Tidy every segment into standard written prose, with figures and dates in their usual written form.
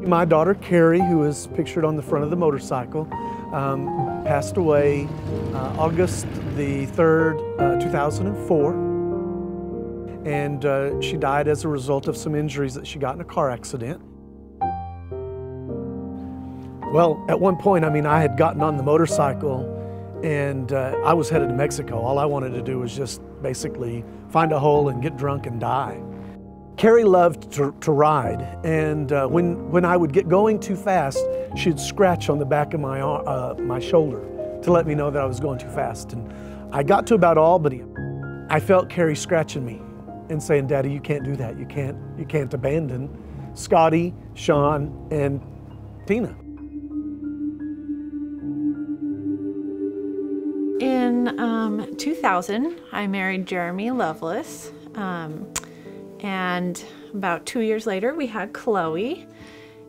My daughter Carrie, who is pictured on the front of the motorcycle, passed away August the 3rd, 2004. And she died as a result of some injuries that she got in a car accident. Well, at one point, I had gotten on the motorcycle and I was headed to Mexico. All I wanted to do was just basically find a hole and get drunk and die. Carrie loved to ride, and when I would get going too fast, she'd scratch on the back of my shoulder to let me know that I was going too fast. And I got to about Albany. I felt Carrie scratching me and saying, "Daddy, you can't do that. You can't abandon Scotty, Sean, and Tina." In 2000, I married Jeremy Lovelace. And about 2 years later, we had Chloe,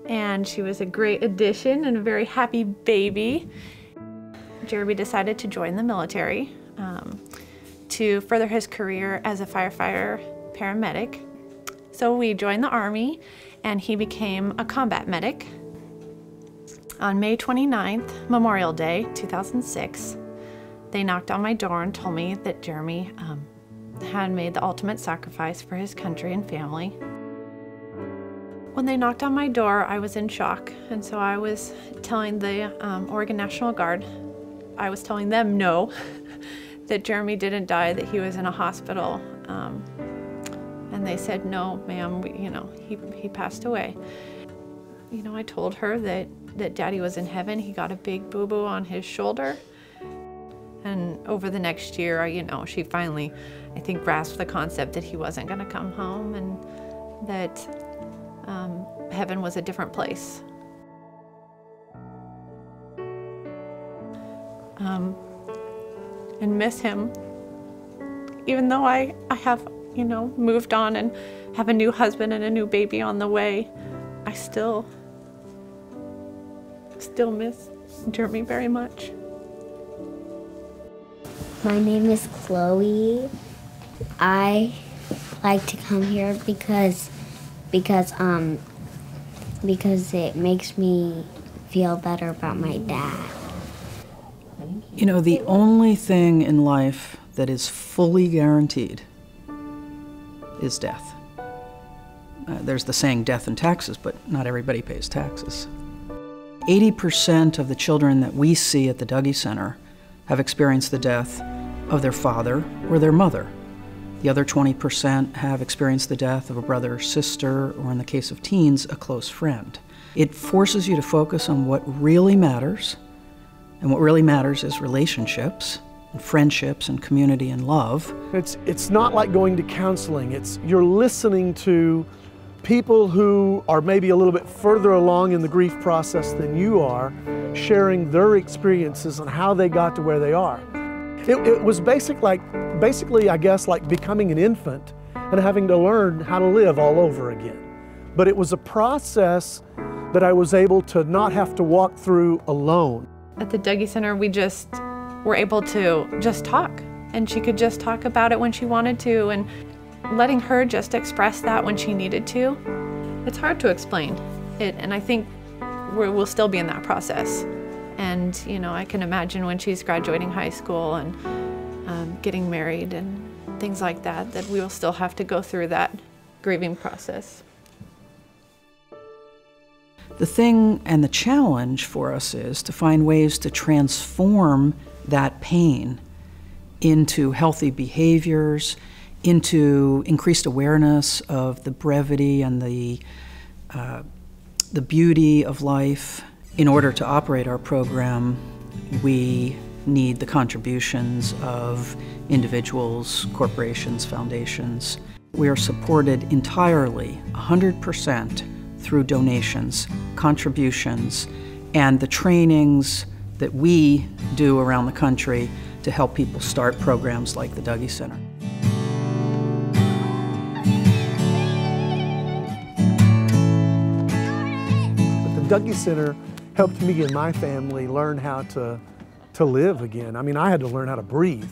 and she was a great addition and a very happy baby. Jeremy decided to join the military to further his career as a firefighter paramedic. So we joined the Army, and he became a combat medic. On May 29th, Memorial Day, 2006, they knocked on my door and told me that Jeremy had made the ultimate sacrifice for his country and family. When they knocked on my door, I was in shock, and so I was telling the Oregon National Guard, I was telling them no, that Jeremy didn't die, that he was in a hospital, and they said, "No, ma'am, he passed away." I told her that Daddy was in heaven. He got a big boo-boo on his shoulder. And over the next year, she finally, I think, grasped the concept that he wasn't going to come home and that heaven was a different place. And miss him. Even though I have, moved on and have a new husband and a new baby on the way, I still miss Jeremy very much. My name is Chloe. I like to come here because it makes me feel better about my dad. The only thing in life that is fully guaranteed is death. There's the saying death and taxes, but not everybody pays taxes. 80% of the children that we see at the Dougy Center have experienced the death of their father or their mother. The other 20% have experienced the death of a brother or sister, or in the case of teens, a close friend. It forces you to focus on what really matters, and what really matters is relationships, and friendships, and community and love. It's not like going to counseling. You're listening to people who are maybe a little bit further along in the grief process than you are, sharing their experiences and how they got to where they are. It was basically, I guess, like becoming an infant and having to learn how to live all over again. But it was a process that I was able to not have to walk through alone. At the Dougy Center, we just were able to just talk, and she could just talk about it when she wanted to, and letting her just express that when she needed to. It's hard to explain it, and I think we'll still be in that process. And I can imagine when she's graduating high school and getting married and things like that, that we will still have to go through that grieving process. The thing and the challenge for us is to find ways to transform that pain into healthy behaviors, into increased awareness of the brevity and the beauty of life. In order to operate our program, we need the contributions of individuals, corporations, foundations. We are supported entirely, 100%, through donations, contributions, and the trainings that we do around the country to help people start programs like the Dougy Center. But the Dougy Center helped me and my family learn how to live again. I had to learn how to breathe.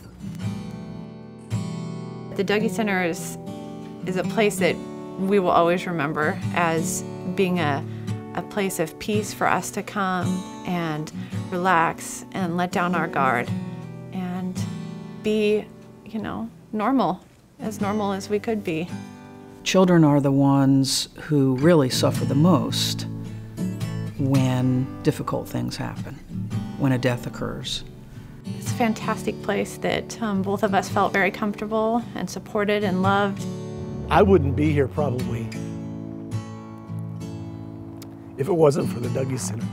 The Dougy Center is a place that we will always remember as being a a place of peace for us to come and relax and let down our guard and be, you know, normal as we could be. Children are the ones who really suffer the most when difficult things happen, when a death occurs. It's a fantastic place that both of us felt very comfortable and supported and loved. I wouldn't be here probably if it wasn't for the Dougy Center.